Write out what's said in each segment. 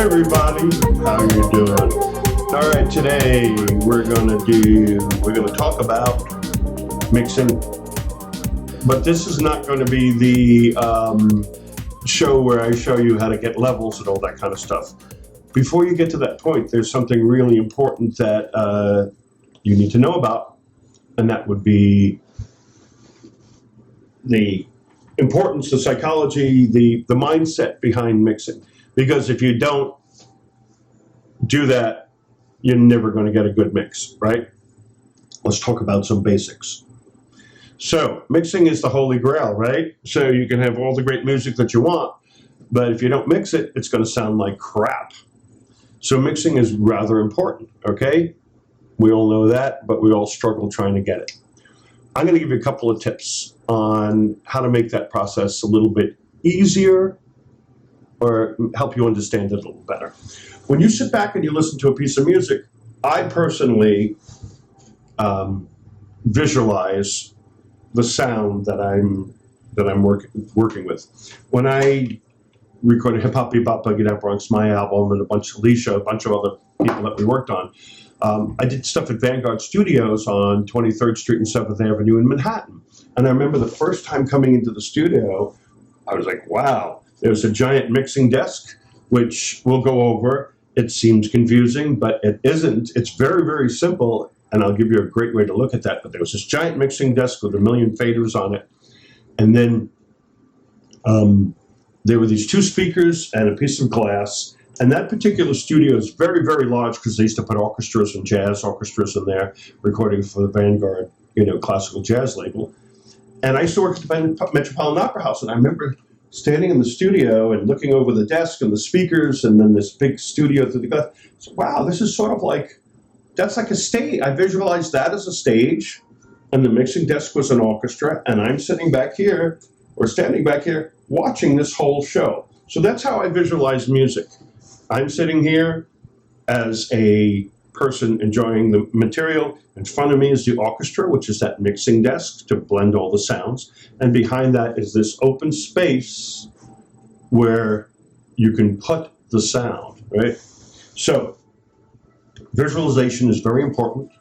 everybody, how you doing? All right, today we're gonna talk about mixing, but this is not going to be the show where I show you how to get levels and all that kind of stuff. Before you get to that point, there's something really important that you need to know about, and that would be the importance, the psychology, the mindset behind mixing. Because if you don't do that, you're never going to get a good mix, right? Let's talk about some basics. So mixing is the holy grail, right? So you can have all the great music that you want, but if you don't mix it, it's going to sound like crap. So mixing is rather important, okay? We all know that, but we all struggle trying to get it. I'm going to give you a couple of tips on how to make that process a little bit easier or help you understand it a little better. When you sit back and you listen to a piece of music, I personally visualize the sound that I'm working with. When I recorded Hip Hop Bebop Boogie Down Bronx, my album, and a bunch of Alicia, a bunch of other people that we worked on, I did stuff at Vanguard Studios on 23rd Street and 7th Avenue in Manhattan. And I remember the first time coming into the studio, I was like, wow, there's a giant mixing desk, which we'll go over. It seems confusing, but it isn't. It's very, very simple, and I'll give you a great way to look at that. But there was this giant mixing desk with a million faders on it. And then there were these two speakers and a piece of glass. And that particular studio is very, very large because they used to put orchestras and jazz orchestras in there, recording for the Vanguard, classical jazz label. And I used to work at the Metropolitan Opera House, and I remember standing in the studio and looking over the desk and the speakers and then this big studio through the glass. So, wow, this is sort of like, that's like a stage. I visualized that as a stage, and the mixing desk was an orchestra, and I'm sitting back here, or standing back here, watching this whole show. So that's how I visualize music. I'm sitting here as a person enjoying the material. In front of me is the orchestra, which is that mixing desk to blend all the sounds. And behind that is this open space where you can put the sound, right? So visualization is very important.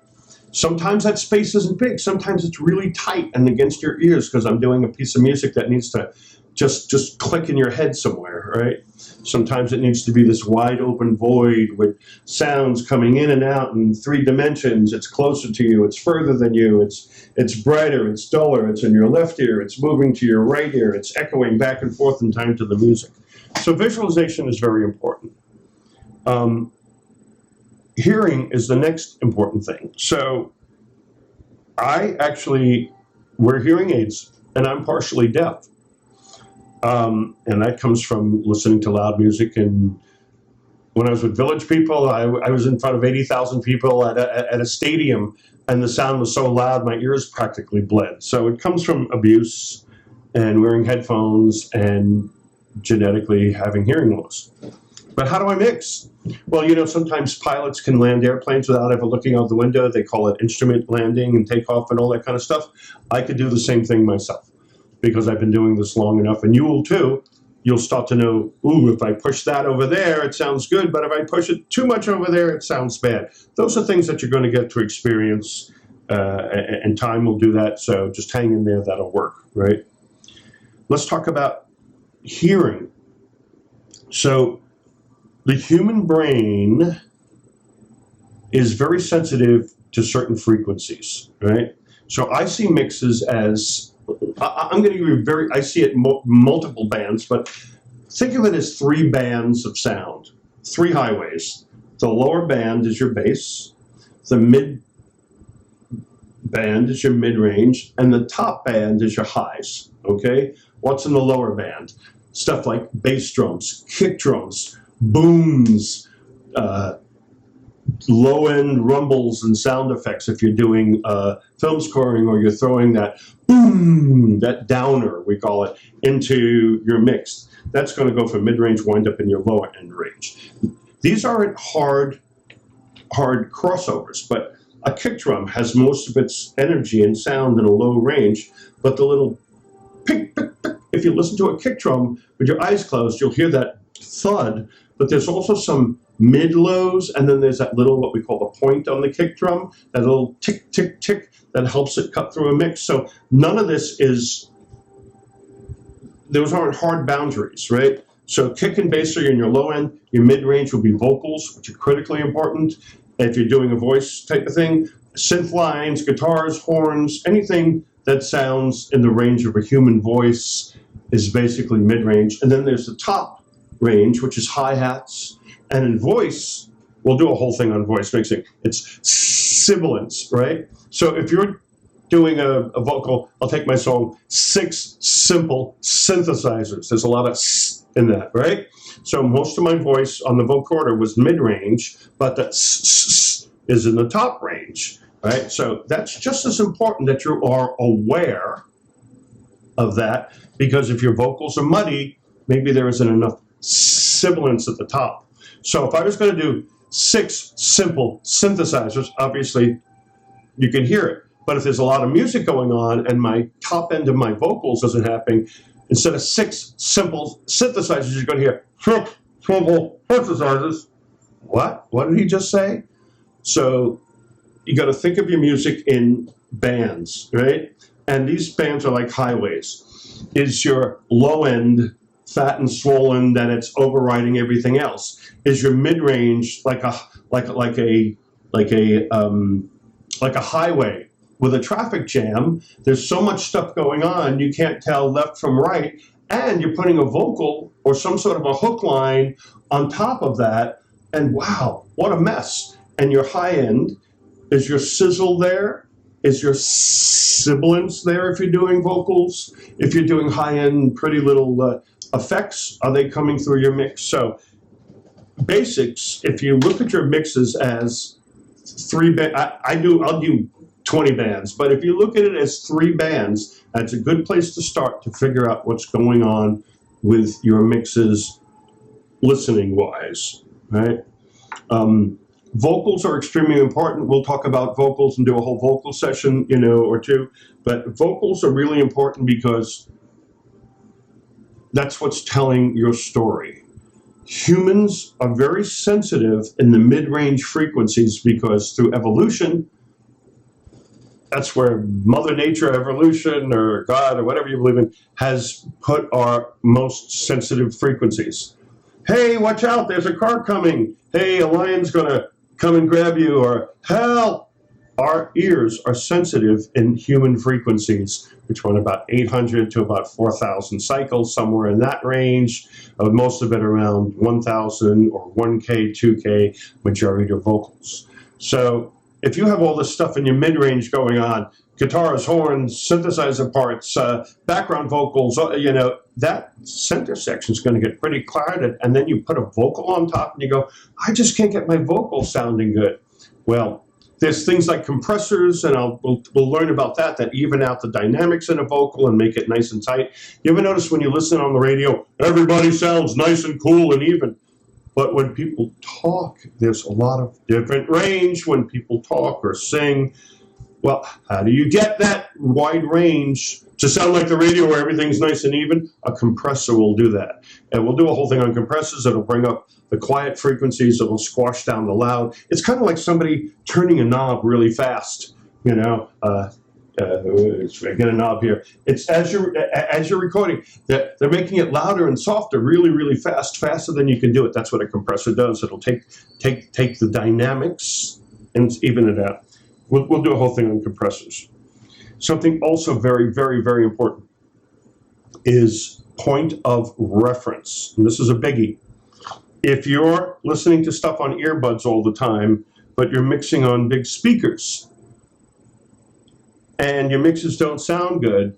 Sometimes that space isn't big. Sometimes it's really tight and against your ears because I'm doing a piece of music that needs to just click in your head somewhere, right? Sometimes it needs to be this wide open void with sounds coming in and out in 3 dimensions. It's closer to you, it's further than you, it's brighter, it's duller, it's in your left ear, it's moving to your right ear, it's echoing back and forth in time to the music. So visualization is very important. Hearing is the next important thing. So I actually wear hearing aids, and I'm partially deaf. And that comes from listening to loud music. And when I was with Village People, I was in front of 80,000 people at a stadium, and the sound was so loud my ears practically bled. So it comes from abuse and wearing headphones and genetically having hearing loss. But how do I mix? Well, sometimes pilots can land airplanes without ever looking out the window. They call it instrument landing and takeoff and all that kind of stuff. I could do the same thing myself, because I've been doing this long enough, and you will too. You'll start to know, if I push that over there, it sounds good, but if I push it too much over there, it sounds bad. Those are things that you're going to get to experience, and time will do that, so just hang in there, that'll work, right? Let's talk about hearing. So the human brain is very sensitive to certain frequencies, right? So I see mixes as, I'm going to give you I see it multiple bands, but think of it as 3 bands of sound, 3 highways. The lower band is your bass, the mid band is your mid-range, and the top band is your highs, okay? What's in the lower band? Stuff like bass drums, kick drums, booms, low-end rumbles and sound effects if you're doing film scoring, or you're throwing that boom, that downer, we call it, into your mix. That's going to go from mid-range, wind up in your lower end range. These aren't hard crossovers, but a kick drum has most of its energy and sound in a low range, but the little pick, pick, pick, if you listen to a kick drum with your eyes closed, you'll hear that thud, but there's also some mid lows, and then there's that little, what we call the point on the kick drum, that little tick, tick, tick that helps it cut through a mix. So none of this those aren't hard boundaries, right? So kick and bass are in your low end. Your mid range will be vocals, which are critically important. If you're doing a voice type of thing, synth lines, guitars, horns, anything that sounds in the range of a human voice is basically mid range. And then there's the top range, which is hi-hats. And in voice, we'll do a whole thing on voice mixing. It's sibilance, right? So if you're doing a vocal, I'll take my song, 6 Simple Synthesizers. There's a lot of s in that, right? So most of my voice on the vocoder was mid-range, but the s is in the top range, right? So that's just as important that you are aware of that, because if your vocals are muddy, maybe there isn't enough sibilance at the top. So if I was going to do 6 simple synthesizers, obviously you can hear it. But if there's a lot of music going on and my top end of my vocals isn't happening, instead of 6 simple synthesizers, you're going to hear 6 simple synthesizers. What? What did he just say? So you got to think of your music in bands, right? And these bands are like highways. Is your low end fat and swollen that it's overriding everything else? Is your mid range like a highway with a traffic jam? There's so much stuff going on, you can't tell left from right, and you're putting a vocal or some sort of a hook line on top of that, and wow, what a mess. And your high end, is your sizzle there? Is your sibilance there if you're doing vocals? If you're doing high end, pretty little effects, are they coming through your mix? So basics, if you look at your mixes as 3 bands, I'll do 20 bands, but if you look at it as 3 bands, that's a good place to start to figure out what's going on with your mixes listening wise, right? Vocals are extremely important. We'll talk about vocals and do a whole vocal session, or two, but vocals are really important because that's what's telling your story. Humans are very sensitive in the mid-range frequencies because through evolution, that's where Mother Nature, evolution, or God, or whatever you believe in, has put our most sensitive frequencies. Hey, watch out, there's a car coming. Hey, a lion's gonna come and grab you, or help. Our ears are sensitive in human frequencies, which run about 800 to about 4,000 cycles, somewhere in that range, most of it around 1,000 or 1K, 2K, majority of vocals. So if you have all this stuff in your mid-range going on, guitars, horns, synthesizer parts, background vocals, that center section is going to get pretty clouded, and then you put a vocal on top and you go, I just can't get my vocal sounding good. Well, there's things like compressors, and we'll learn about that even out the dynamics in a vocal and make it nice and tight. You ever notice when you listen on the radio, everybody sounds nice and cool and even? But when people talk, there's a lot of different range when people talk or sing. Well, how do you get that wide range to sound like the radio where everything's nice and even? A compressor will do that. And we'll do a whole thing on compressors. It'll bring up the quiet frequencies. It'll squash down the loud. It's kind of like somebody turning a knob really fast, get a knob here. It's as you're recording, that they're making it louder and softer, really, really fast, faster than you can do it. That's what a compressor does. It'll take the dynamics and even it out. We'll do a whole thing on compressors. Something also very, very, very important is point of reference. And this is a biggie. If you're listening to stuff on earbuds all the time, but you're mixing on big speakers, and your mixes don't sound good,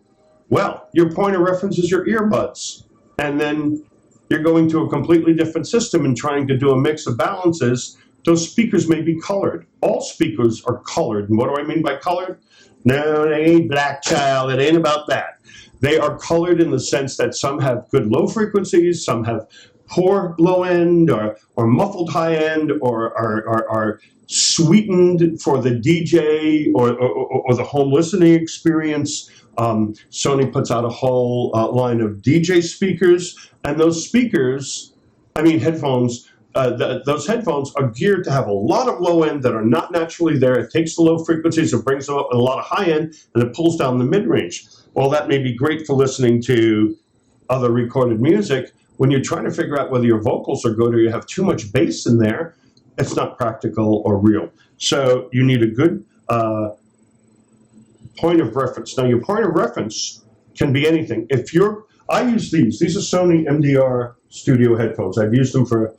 well, your point of reference is your earbuds. And then you're going to a completely different system and trying to do a mix of balances. Those speakers may be colored. All speakers are colored. And what do I mean by colored? No, they ain't black, child. It ain't about that. They are colored in the sense that some have good low frequencies, some have poor low end or muffled high end, or are sweetened for the DJ or the home listening experience. Sony puts out a whole line of DJ speakers, and those speakers I mean headphones. Those headphones are geared to have a lot of low end that are not naturally there. It takes the low frequencies, it brings them up in a lot of high end, and it pulls down the mid range. Well, that may be great for listening to other recorded music. When you're trying to figure out whether your vocals are good or you have too much bass in there, it's not practical or real. So you need a good point of reference. Now, your point of reference can be anything. I use these. These are Sony MDR Studio headphones. I've used them for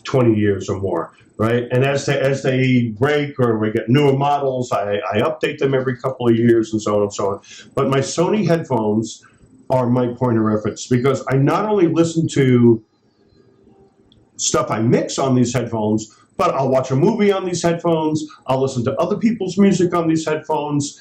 20 years or more, right? And as they break or we get newer models, I update them every couple of years and so on and so on. But my Sony headphones are my point of reference because I not only listen to stuff I mix on these headphones, but I'll watch a movie on these headphones. I'll listen to other people's music on these headphones.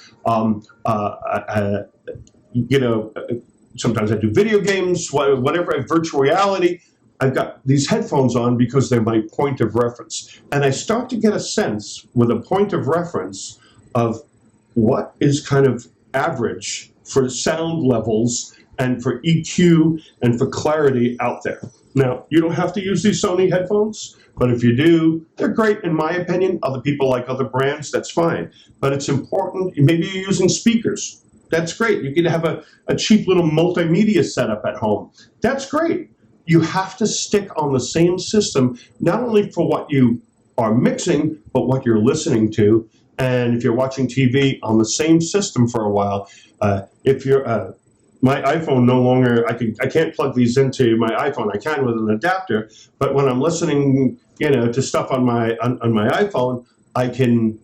Sometimes I do video games, whatever, virtual reality. I've got these headphones on because they're my point of reference. And I start to get a sense with a point of reference of what is kind of average for sound levels and for EQ and for clarity out there. Now, you don't have to use these Sony headphones, but if you do, they're great in my opinion. Other people like other brands, that's fine. But it's important, maybe you're using speakers. That's great. You can have a cheap little multimedia setup at home. That's great. You have to stick on the same system, not only for what you are mixing, but what you're listening to. And if you're watching TV, on the same system for a while. If you're my iPhone no longer, I can't plug these into my iPhone. I can with an adapter, but when I'm listening, to stuff on my iPhone, I can.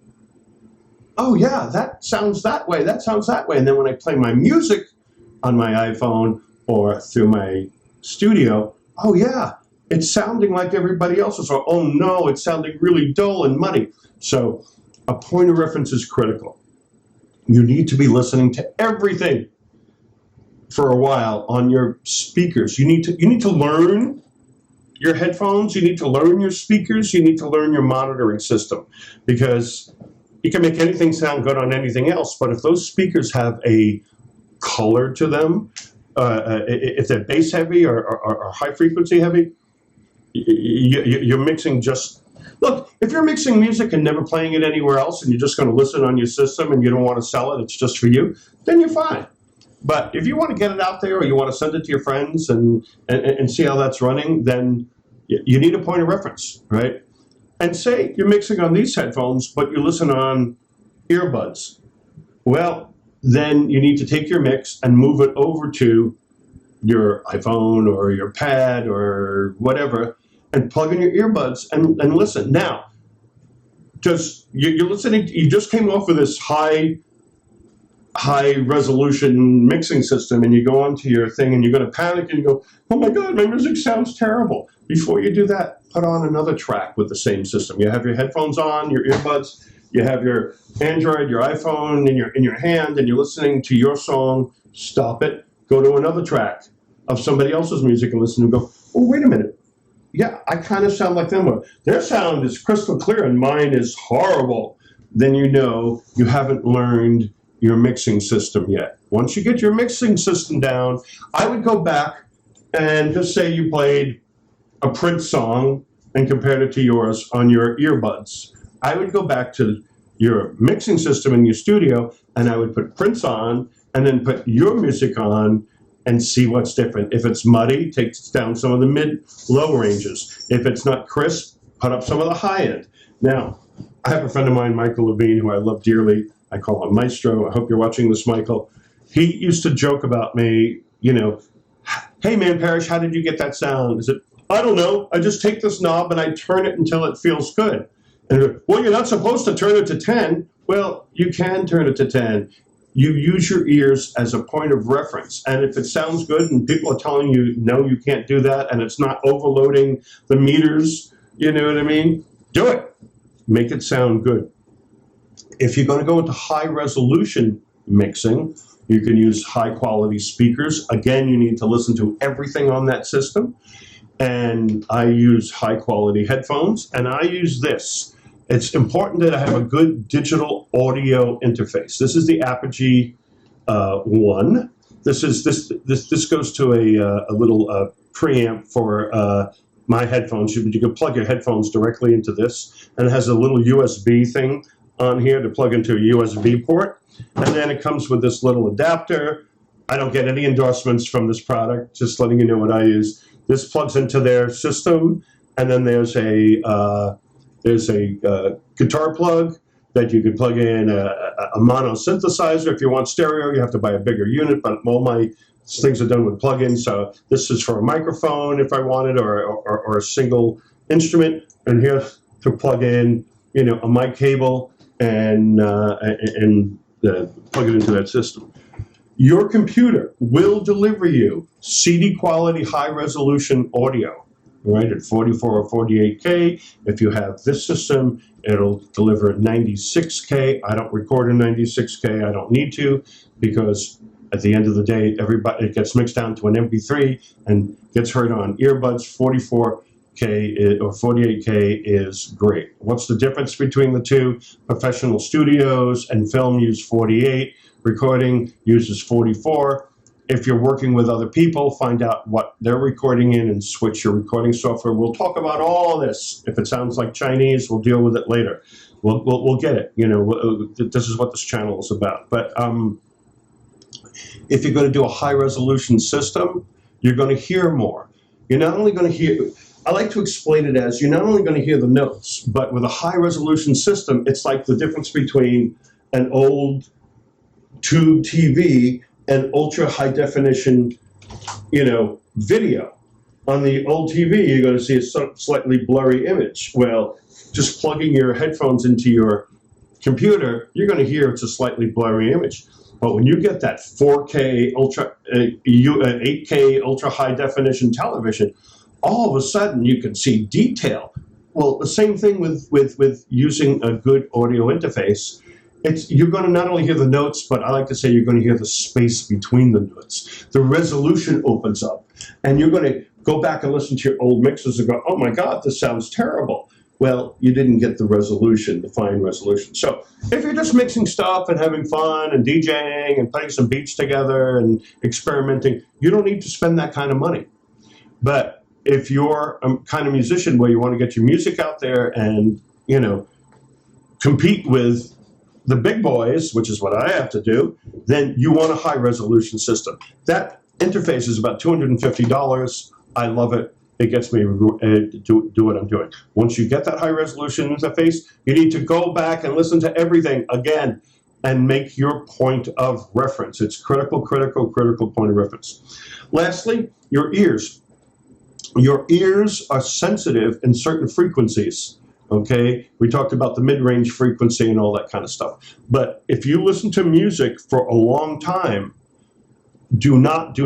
Oh yeah, that sounds that way. That sounds that way. And then when I play my music on my iPhone or through my studio, oh yeah, it's sounding like everybody else's. Or oh no, it's sounding really dull and muddy. So a point of reference is critical. You need to be listening to everything for a while on your speakers. You need to learn your headphones. You need to learn your speakers. You need to learn your monitoring system, because you can make anything sound good on anything else. But if those speakers have a color to them, if they're bass heavy or high frequency heavy, you're mixing just. Look, if you're mixing music and never playing it anywhere else and you're just going to listen on your system and you don't want to sell it, it's just for you, then you're fine. But if you want to get it out there or you want to send it to your friends and see how that's running, then you need a point of reference, right? And say you're mixing on these headphones, but you listen on earbuds. Well, then you need to take your mix and move it over to your iPhone or your pad or whatever, and plug in your earbuds and listen. Now, you're listening, you just came off of this high resolution mixing system, and you go onto your thing and you're going to panic and you go, oh my God, my music sounds terrible. Before you do that, put on another track with the same system. You have your headphones on, your earbuds, you have your Android, your iPhone in your hand, and you're listening to your song. Stop it, go to another track of somebody else's music and listen and go, oh, wait a minute. Yeah, I kind of sound like them. Or their sound is crystal clear and mine is horrible. Then you know you haven't learned your mixing system yet. Once you get your mixing system down, I would go back and just say you played a Prince song and compared it to yours on your earbuds. I would go back to your mixing system in your studio and I would put Prince on and then put your music on and see what's different. If it's muddy, take down some of the mid-low ranges. If it's not crisp, put up some of the high end. Now, I have a friend of mine, Michael Levine, who I love dearly. I call him Maestro. I hope you're watching this, Michael. He used to joke about me, hey man, Parrish, how did you get that sound? Is it, I don't know. I just take this knob and I turn it until it feels good. And well, you're not supposed to turn it to 10. Well, you can turn it to 10. You use your ears as a point of reference. And if it sounds good and people are telling you, no, you can't do that, and it's not overloading the meters, you know what I mean? Do it. Make it sound good. If you're going to go into high resolution mixing, you can use high quality speakers. Again, you need to listen to everything on that system. And I use high quality headphones, and I use this. It's important that I have a good digital audio interface. This is the Apogee 1. This goes to a little preamp for my headphones. You can plug your headphones directly into this, and it has a little USB thing on here to plug into a USB port. And then it comes with this little adapter. I don't get any endorsements from this product, just letting you know what I use. This plugs into their system, and then there's a guitar plug that you can plug in a mono synthesizer. If you want stereo, you have to buy a bigger unit, but all my things are done with plugins. So this is for a microphone if I wanted, or a single instrument. And here to plug in, a mic cable and plug it into that system. Your computer will deliver you CD quality, high resolution audio, right, at 44 or 48K. If you have this system, it'll deliver at 96K. I don't record in 96K. I don't need to, because at the end of the day, it gets mixed down to an MP3 and gets heard on earbuds. 44K or 48K is great. What's the difference between the two? Professional studios and film use 48. Recording uses 44. If you're working with other people, find out what they're recording in and switch your recording software. We'll talk about all this. If it sounds like Chinese, we'll deal with it later. We'll get it. This is what this channel is about. But if you're going to do a high resolution system, you're going to hear more. You're not only going to hear, I like to explain it as, you're not only going to hear the notes, but with a high resolution system, it's like the difference between an old tube TV and ultra high definition, video. On the old TV, you're going to see a slightly blurry image. Well, just plugging your headphones into your computer, you're going to hear it's a slightly blurry image. But when you get that 4K ultra, 8K ultra high definition television, all of a sudden you can see detail. Well, the same thing with using a good audio interface. You're going to not only hear the notes, but I like to say you're going to hear the space between the notes. The resolution opens up, and you're going to go back and listen to your old mixes and go, oh my God, this sounds terrible. Well, you didn't get the resolution, the fine resolution. So if you're just mixing stuff and having fun and DJing and putting some beats together and experimenting, you don't need to spend that kind of money. But if you're a kind of musician where you want to get your music out there and, compete with the big boys, which is what I have to do, then you want a high resolution system. That interface is about $250. I love it. It gets me to do what I'm doing. Once you get that high resolution interface, you need to go back and listen to everything again and make your point of reference. It's critical point of reference. Lastly, your ears. Your ears are sensitive in certain frequencies. Okay, we talked about the mid-range frequency and all that kind of stuff. But if you listen to music for a long time, do not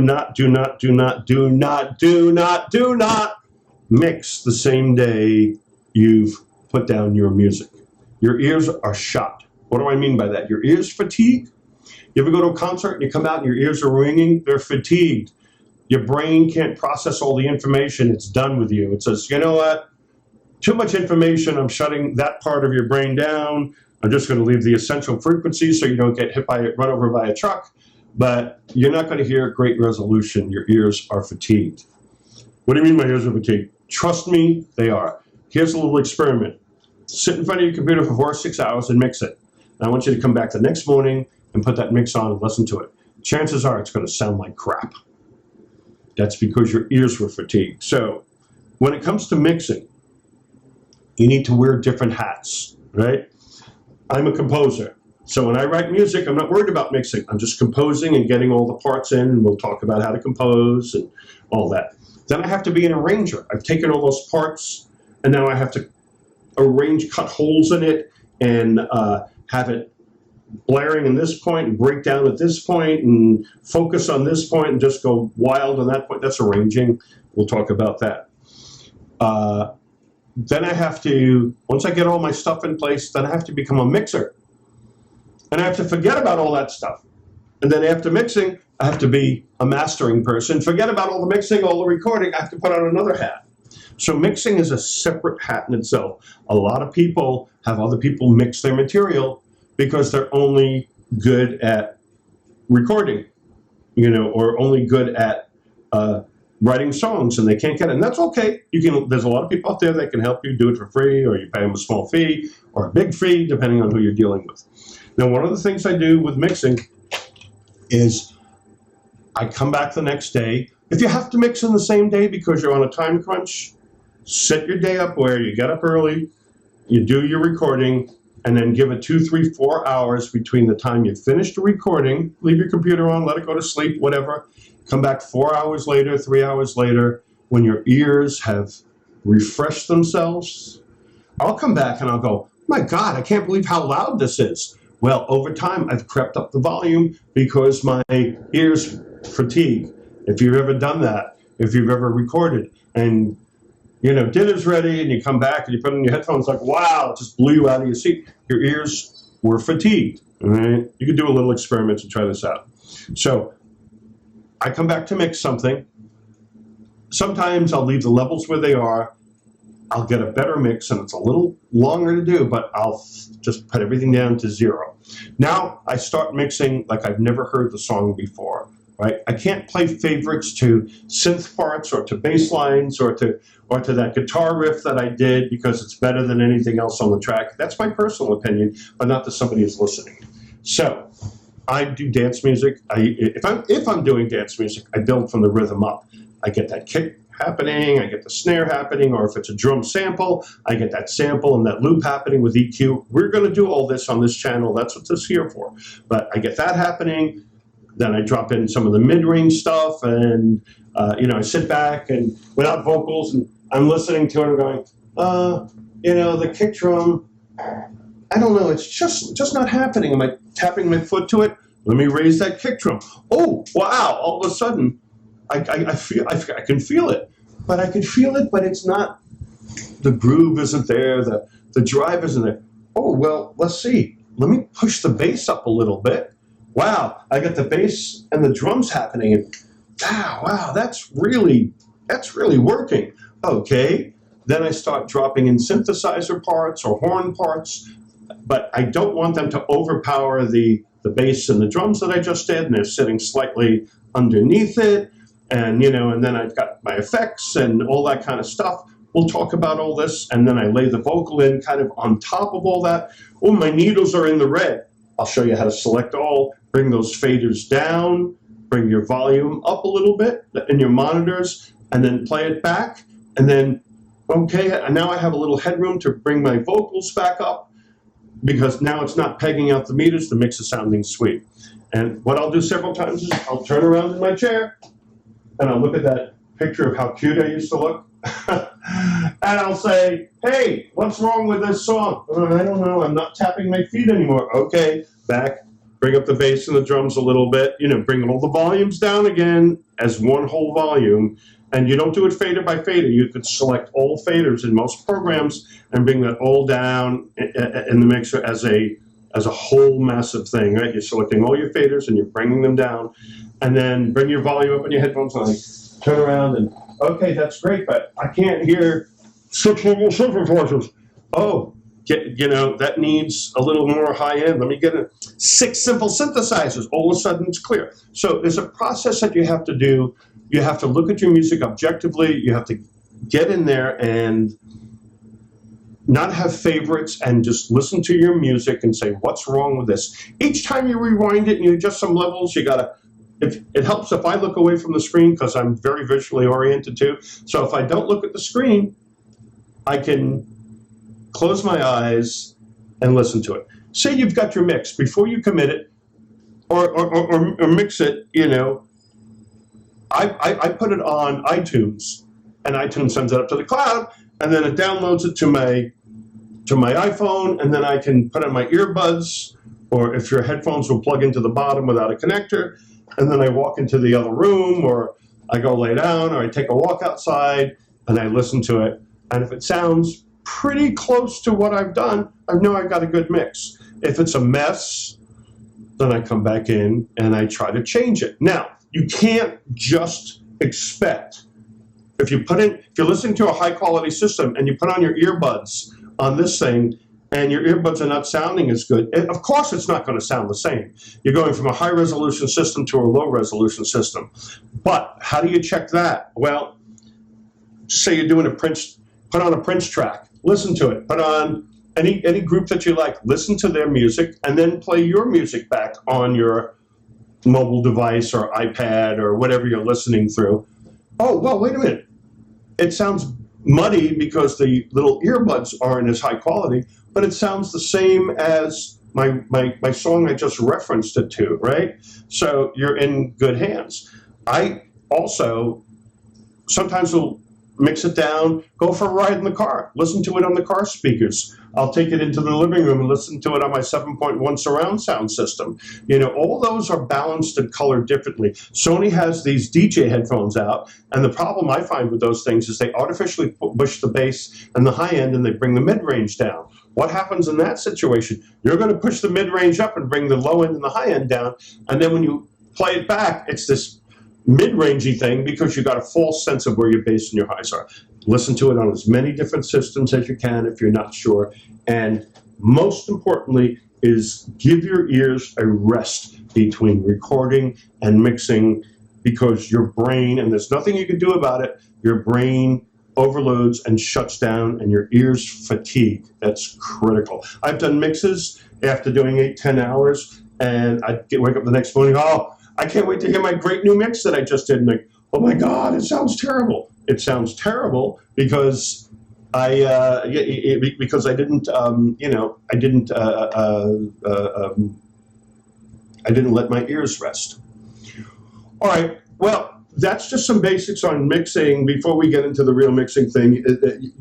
mix the same day you've put down your music. Your ears are shot. What do I mean by that? Your ears fatigue. You ever go to a concert and you come out and your ears are ringing? They're fatigued. Your brain can't process all the information. It's done with you. It says, you know what? Too much information. I'm shutting that part of your brain down. I'm just going to leave the essential frequencies so you don't get run over by a truck. But you're not going to hear great resolution. Your ears are fatigued. What do you mean my ears are fatigued? Trust me, they are. Here's a little experiment. Sit in front of your computer for 4 or 6 hours and mix it. And I want you to come back the next morning and put that mix on and listen to it. Chances are it's going to sound like crap. That's because your ears were fatigued. So when it comes to mixing, you need to wear different hats, right? I'm a composer. So when I write music, I'm not worried about mixing. I'm just composing and getting all the parts in, and we'll talk about how to compose and all that. Then I have to be an arranger. I've taken all those parts, and now I have to cut holes in it, and have it blaring in this point, and break down at this point, and focus on this point, and just go wild on that point. That's arranging. We'll talk about that. Then I have to, once I get all my stuff in place, then I have to become a mixer. And I have to forget about all that stuff. And then after mixing, I have to be a mastering person. Forget about all the mixing, all the recording. I have to put on another hat. So mixing is a separate hat in itself. A lot of people have other people mix their material because they're only good at recording, or only good at writing songs and they can't get it. And that's okay. There's a lot of people out there that can help you do it for free, or you pay them a small fee or a big fee, depending on who you're dealing with. Now, one of the things I do with mixing is I come back the next day. If you have to mix in the same day because you're on a time crunch, set your day up where you get up early, you do your recording, and then give it 2, 3, 4 hours between the time you finish the recording, leave your computer on, let it go to sleep, whatever. Come back 4 hours later, 3 hours later, when your ears have refreshed themselves. I'll come back and I'll go, my God, I can't believe how loud this is. Well, over time, I've crept up the volume because my ears fatigue. If you've ever done that, if you've ever recorded and dinner's ready and you come back and you put in your headphones like, wow, it just blew you out of your seat. Your ears were fatigued. All right? You could do a little experiment to try this out. So I come back to mix something. Sometimes I'll leave the levels where they are. I'll get a better mix, and it's a little longer to do, but I'll just put everything down to 0. Now I start mixing like I've never heard the song before, right? I can't play favorites to synth parts or to bass lines or to that guitar riff that I did because it's better than anything else on the track. That's my personal opinion, but not that somebody is listening. So I do dance music. If I'm doing dance music, I build from the rhythm up. I get that kick happening, I get the snare happening, or if it's a drum sample, I get that sample and that loop happening with EQ. We're going to do all this on this channel. That's what this is here for. But I get that happening. Then I drop in some of the mid-range stuff, and I sit back and without vocals, and I'm listening to it and going, the kick drum, I don't know, it's just not happening. Am I tapping my foot to it? Let me raise that kick drum. Oh, wow, all of a sudden, I can feel it. But I can feel it, but it's not, the groove isn't there, the drive isn't there. Oh, well, let's see. Let me push the bass up a little bit. Wow, I got the bass and the drums happening, and wow, that's really working. Okay, then I start dropping in synthesizer parts or horn parts, but I don't want them to overpower the bass and the drums that I just did, and they're sitting slightly underneath it, and and then I've got my effects and all that kind of stuff. We'll talk about all this, and then I lay the vocal in kind of on top of all that. Oh, my needles are in the red. I'll show you how to select all, bring those faders down, bring your volume up a little bit in your monitors, and then play it back. And then, okay, now I have a little headroom to bring my vocals back up because now it's not pegging out the meters, the mix is sounding sweet. And what I'll do several times is I'll turn around in my chair and I'll look at that picture of how cute I used to look. And I'll say, hey, what's wrong with this song? I don't know, I'm not tapping my feet anymore. Okay, back, bring up the bass and the drums a little bit, bring all the volumes down again as one whole volume. And you don't do it fader by fader. You could select all faders in most programs and bring that all down in the mixer as a whole massive thing, right? You're selecting all your faders and you're bringing them down, and then bring your volume up in your headphones and turn around and, okay, that's great, but I can't hear 6 level synthesizers. Oh, that needs a little more high end. Let me get 6 simple synthesizers. All of a sudden it's clear. So there's a process that you have to do. You have to look at your music objectively. You have to get in there and not have favorites and just listen to your music and say, what's wrong with this? Each time you rewind it and you adjust some levels, you gotta, it helps if I look away from the screen because I'm very visually oriented too. So if I don't look at the screen, I can close my eyes and listen to it. Say you've got your mix. Before you commit it or mix it, I put it on iTunes, and iTunes sends it up to the cloud, and then it downloads it to my iPhone, and then I can put on my earbuds, or if your headphones will plug into the bottom without a connector, and then I walk into the other room, or I go lay down, or I take a walk outside, and I listen to it. And if it sounds pretty close to what I've done, I know I've got a good mix. If it's a mess, then I come back in and I try to change it. Now, you can't just expect, if you're listening to a high quality system and you put on your earbuds on this thing and your earbuds are not sounding as good, of course it's not going to sound the same. You're going from a high resolution system to a low resolution system. But how do you check that? Well, say you're doing put on a Prince track, listen to it, put on any group that you like, listen to their music, and then play your music back on your mobile device or iPad or whatever you're listening through. Oh, well, wait a minute. It sounds muddy because the little earbuds aren't as high quality, but it sounds the same as my song I just referenced it to, right? So you're in good hands. I also sometimes will mix it down, go for a ride in the car, listen to it on the car speakers. I'll take it into the living room and listen to it on my 7.1 surround sound system. All those are balanced and colored differently. Sony has these DJ headphones out, and the problem I find with those things is they artificially push the bass and the high end and they bring the mid-range down. What happens in that situation? You're going to push the mid-range up and bring the low end and the high end down, and then when you play it back, it's this mid-rangey thing because you got a false sense of where your bass and your highs are. Listen to it on as many different systems as you can if you're not sure. And most importantly is give your ears a rest between recording and mixing, because your brain, and there's nothing you can do about it, your brain overloads and shuts down and your ears fatigue. That's critical. I've done mixes after doing 8-10 hours, and I wake up the next morning, I can't wait to hear my great new mix that I just did. And like, oh my God, it sounds terrible. It sounds terrible because I didn't let my ears rest. All right. Well, that's just some basics on mixing. Before we get into the real mixing thing,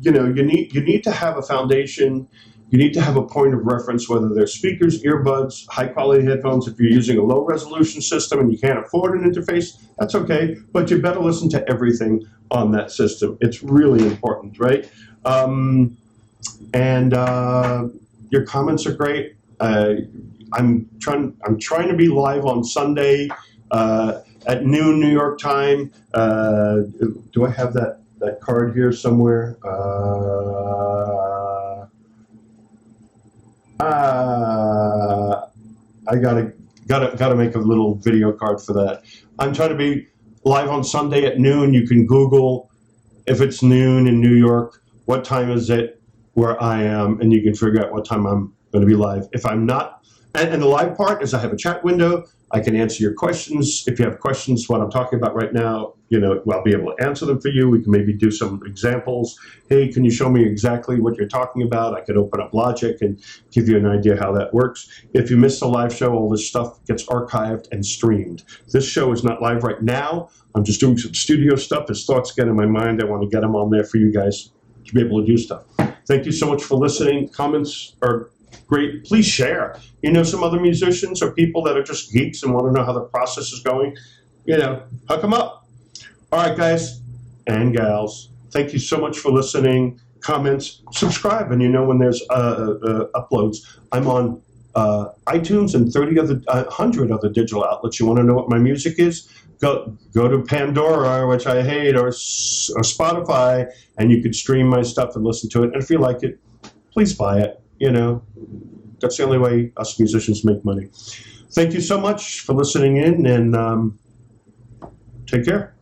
you need to have a foundation. You need to have a point of reference, whether they're speakers, earbuds, high-quality headphones. If you're using a low-resolution system and you can't afford an interface, that's okay, but you better listen to everything on that system. It's really important, right? Your comments are great. I'm trying to be live on Sunday at noon New York time. Do I have that card here somewhere? I gotta make a little video card for that. I'm trying to be live on Sunday at noon. You can Google if it's noon in New York, what time is it where I am, and you can figure out what time I'm going to be live. If I'm not, and the live part is I have a chat window. I can answer your questions. If you have questions, what I'm talking about right now, I'll be able to answer them for you. We can maybe do some examples. Hey, can you show me exactly what you're talking about? I could open up Logic and give you an idea how that works. If you missed the live show, all this stuff gets archived and streamed. This show is not live right now. I'm just doing some studio stuff. As thoughts get in my mind, I want to get them on there for you guys to be able to do stuff. Thank you so much for listening. Comments are great. Please share. Some other musicians or people that are just geeks and want to know how the process is going, hook them up. All right, guys and gals, thank you so much for listening. Comments, subscribe, and when there's uploads. I'm on iTunes and 100 other digital outlets. You want to know what my music is? Go to Pandora, which I hate, or Spotify, and you could stream my stuff and listen to it. And if you like it, please buy it. That's the only way us musicians make money. Thank you so much for listening in, and take care.